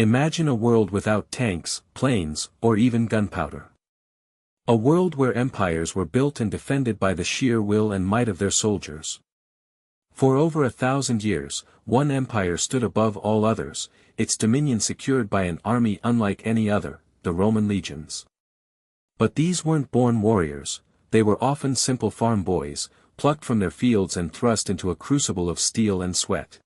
Imagine a world without tanks, planes, or even gunpowder. A world where empires were built and defended by the sheer will and might of their soldiers. For over 1,000 years, one empire stood above all others, its dominion secured by an army unlike any other, the Roman legions. But these weren't born warriors, they were often simple farm boys, plucked from their fields and thrust into a crucible of steel and sweat.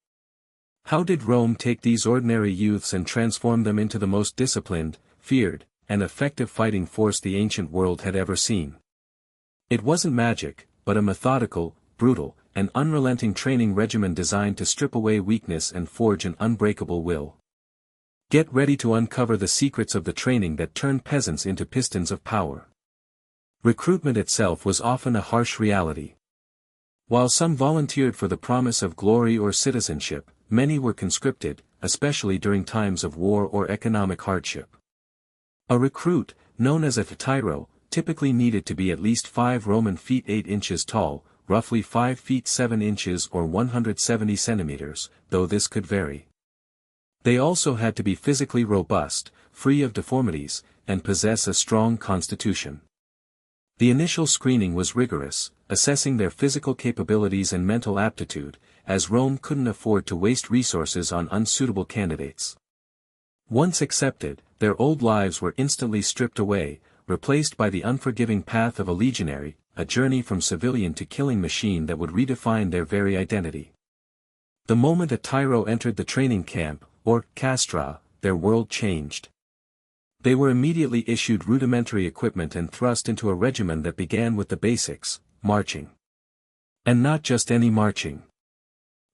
How did Rome take these ordinary youths and transform them into the most disciplined, feared, and effective fighting force the ancient world had ever seen? It wasn't magic, but a methodical, brutal, and unrelenting training regimen designed to strip away weakness and forge an unbreakable will. Get ready to uncover the secrets of the training that turned peasants into pistons of power. Recruitment itself was often a harsh reality. While some volunteered for the promise of glory or citizenship, many were conscripted, especially during times of war or economic hardship. A recruit, known as a hetairos, typically needed to be at least 5 Roman feet 8 inches tall, roughly 5 feet 7 inches or 170 centimeters, though this could vary. They also had to be physically robust, free of deformities, and possess a strong constitution. The initial screening was rigorous, assessing their physical capabilities and mental aptitude, as Rome couldn't afford to waste resources on unsuitable candidates. Once accepted, their old lives were instantly stripped away, replaced by the unforgiving path of a legionary, a journey from civilian to killing machine that would redefine their very identity. The moment a hetairos entered the training camp, or castra, their world changed. They were immediately issued rudimentary equipment and thrust into a regimen that began with the basics, marching. And not just any marching.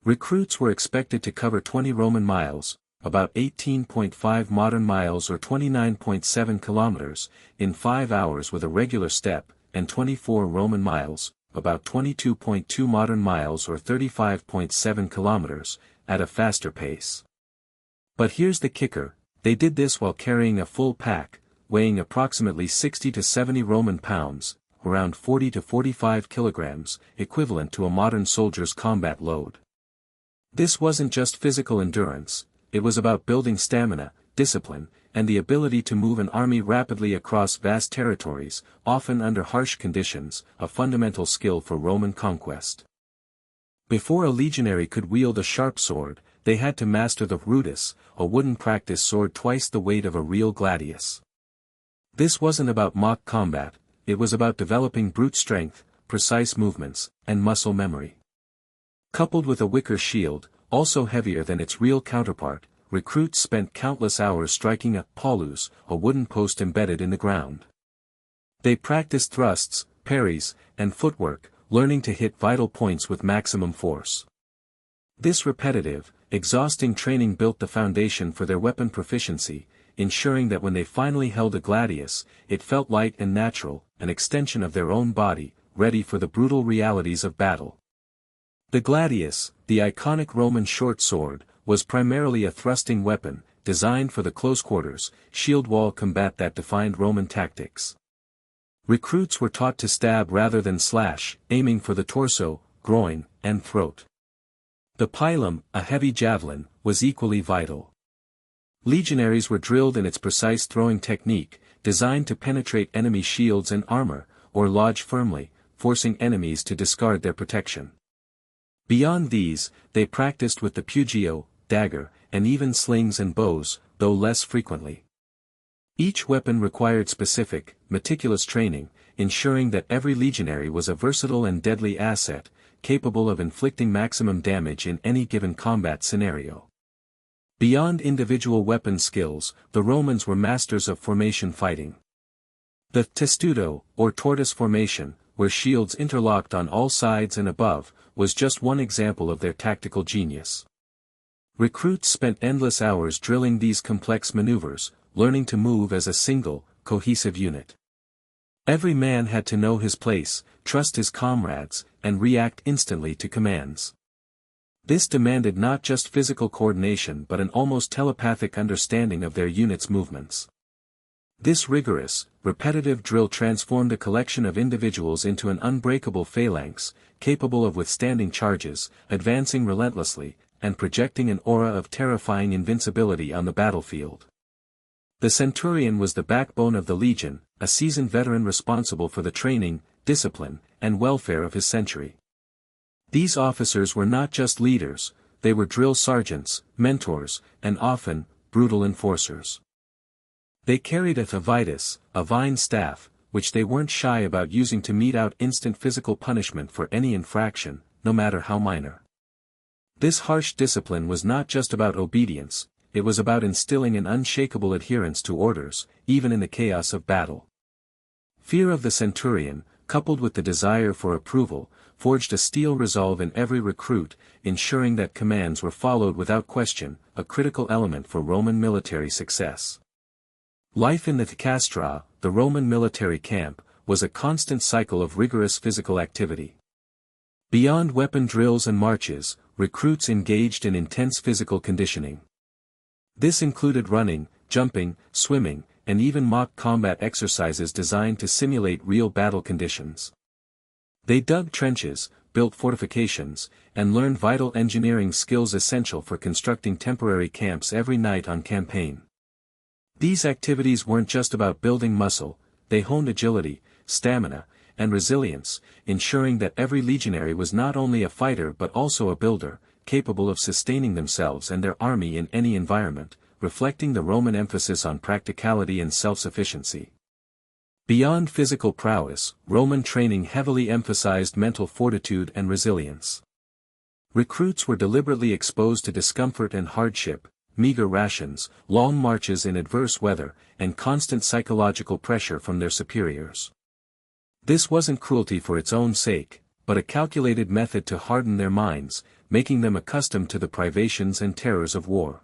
Recruits were expected to cover 20 Roman miles, about 18.5 modern miles or 29.7 kilometers, in 5 hours with a regular step, and 24 Roman miles, about 22.2 modern miles or 35.7 kilometers, at a faster pace. But here's the kicker, they did this while carrying a full pack, weighing approximately 60 to 70 Roman pounds, around 40 to 45 kilograms, equivalent to a modern soldier's combat load. This wasn't just physical endurance, it was about building stamina, discipline, and the ability to move an army rapidly across vast territories, often under harsh conditions, a fundamental skill for Roman conquest. Before a legionary could wield a sharp sword, they had to master the rudis, a wooden practice sword twice the weight of a real gladius. This wasn't about mock combat, it was about developing brute strength, precise movements, and muscle memory. Coupled with a wicker shield, also heavier than its real counterpart, recruits spent countless hours striking a paulus, a wooden post embedded in the ground. They practiced thrusts, parries, and footwork, learning to hit vital points with maximum force. This repetitive, exhausting training built the foundation for their weapon proficiency, ensuring that when they finally held a gladius, it felt light and natural, an extension of their own body, ready for the brutal realities of battle. The gladius, the iconic Roman short sword, was primarily a thrusting weapon, designed for the close quarters, shield wall combat that defined Roman tactics. Recruits were taught to stab rather than slash, aiming for the torso, groin, and throat. The pilum, a heavy javelin, was equally vital. Legionaries were drilled in its precise throwing technique, designed to penetrate enemy shields and armor, or lodge firmly, forcing enemies to discard their protection. Beyond these, they practiced with the pugio, dagger, and even slings and bows, though less frequently. Each weapon required specific, meticulous training, ensuring that every legionary was a versatile and deadly asset, capable of inflicting maximum damage in any given combat scenario. Beyond individual weapon skills, the Romans were masters of formation fighting. The testudo, or tortoise formation, where shields interlocked on all sides and above, was just one example of their tactical genius. Recruits spent endless hours drilling these complex maneuvers, learning to move as a single, cohesive unit. Every man had to know his place, trust his comrades, and react instantly to commands. This demanded not just physical coordination but an almost telepathic understanding of their unit's movements. This rigorous, repetitive drill transformed a collection of individuals into an unbreakable phalanx, capable of withstanding charges, advancing relentlessly, and projecting an aura of terrifying invincibility on the battlefield. The centurion was the backbone of the legion, a seasoned veteran responsible for the training, discipline, and welfare of his century. These officers were not just leaders, they were drill sergeants, mentors, and often, brutal enforcers. They carried a vitis, a vine staff, which they weren't shy about using to mete out instant physical punishment for any infraction, no matter how minor. This harsh discipline was not just about obedience, it was about instilling an unshakable adherence to orders, even in the chaos of battle. Fear of the centurion, coupled with the desire for approval, forged a steel resolve in every recruit, ensuring that commands were followed without question, a critical element for Roman military success. Life in the Castra, the Roman military camp, was a constant cycle of rigorous physical activity. Beyond weapon drills and marches, recruits engaged in intense physical conditioning. This included running, jumping, swimming, and even mock combat exercises designed to simulate real battle conditions. They dug trenches, built fortifications, and learned vital engineering skills essential for constructing temporary camps every night on campaign. These activities weren't just about building muscle, they honed agility, stamina, and resilience, ensuring that every legionary was not only a fighter but also a builder, capable of sustaining themselves and their army in any environment, reflecting the Roman emphasis on practicality and self-sufficiency. Beyond physical prowess, Roman training heavily emphasized mental fortitude and resilience. Recruits were deliberately exposed to discomfort and hardship, meager rations, long marches in adverse weather, and constant psychological pressure from their superiors. This wasn't cruelty for its own sake, but a calculated method to harden their minds, making them accustomed to the privations and terrors of war.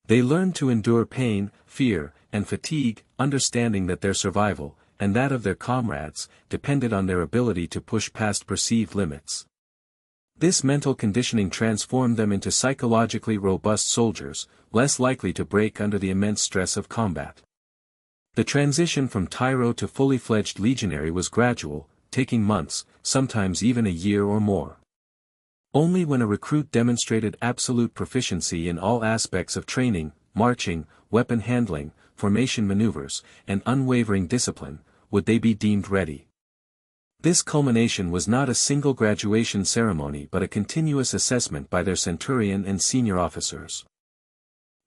They learned to endure pain, fear, and fatigue, understanding that their survival, and that of their comrades, depended on their ability to push past perceived limits. This mental conditioning transformed them into psychologically robust soldiers, less likely to break under the immense stress of combat. The transition from tyro to fully fledged legionary was gradual, taking months, sometimes even a year or more. Only when a recruit demonstrated absolute proficiency in all aspects of training, marching, weapon handling, formation maneuvers, and unwavering discipline, would they be deemed ready. This culmination was not a single graduation ceremony but a continuous assessment by their centurion and senior officers.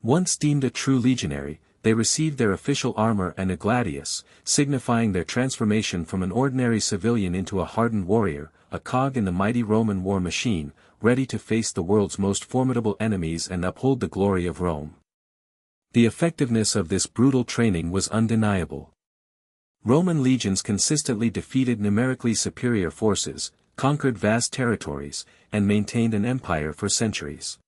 Once deemed a true legionary, they received their official armor and a gladius, signifying their transformation from an ordinary civilian into a hardened warrior, a cog in the mighty Roman war machine, ready to face the world's most formidable enemies and uphold the glory of Rome. The effectiveness of this brutal training was undeniable. Roman legions consistently defeated numerically superior forces, conquered vast territories, and maintained an empire for centuries.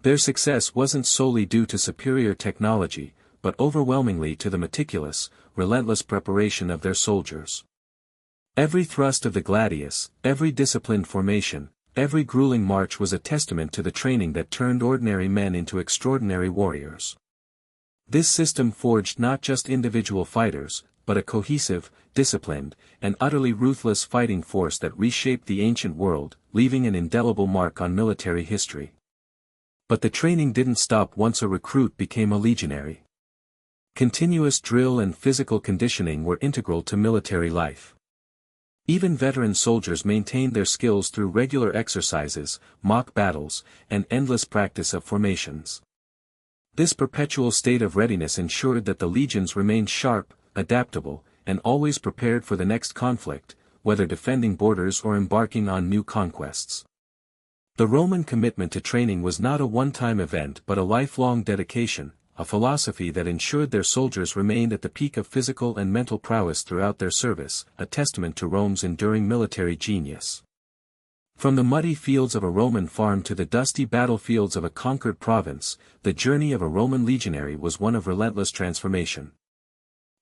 Their success wasn't solely due to superior technology, but overwhelmingly to the meticulous, relentless preparation of their soldiers. Every thrust of the gladius, every disciplined formation, every grueling march was a testament to the training that turned ordinary men into extraordinary warriors. This system forged not just individual fighters, but a cohesive, disciplined, and utterly ruthless fighting force that reshaped the ancient world, leaving an indelible mark on military history. But the training didn't stop once a recruit became a legionary. Continuous drill and physical conditioning were integral to military life. Even veteran soldiers maintained their skills through regular exercises, mock battles, and endless practice of formations. This perpetual state of readiness ensured that the legions remained sharp, adaptable, and always prepared for the next conflict, whether defending borders or embarking on new conquests. The Roman commitment to training was not a one-time event but a lifelong dedication, a philosophy that ensured their soldiers remained at the peak of physical and mental prowess throughout their service, a testament to Rome's enduring military genius. From the muddy fields of a Roman farm to the dusty battlefields of a conquered province, the journey of a Roman legionary was one of relentless transformation.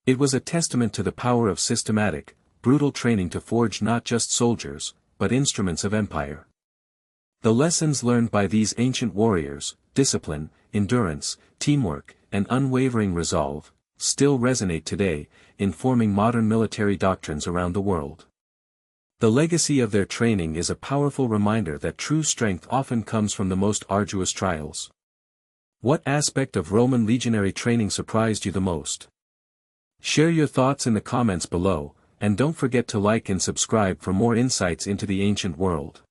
It was a testament to the power of systematic, brutal training to forge not just soldiers, but instruments of empire. The lessons learned by these ancient warriors, discipline, endurance, teamwork, and unwavering resolve, still resonate today, informing modern military doctrines around the world. The legacy of their training is a powerful reminder that true strength often comes from the most arduous trials. What aspect of Roman legionary training surprised you the most? Share your thoughts in the comments below, and don't forget to like and subscribe for more insights into the ancient world.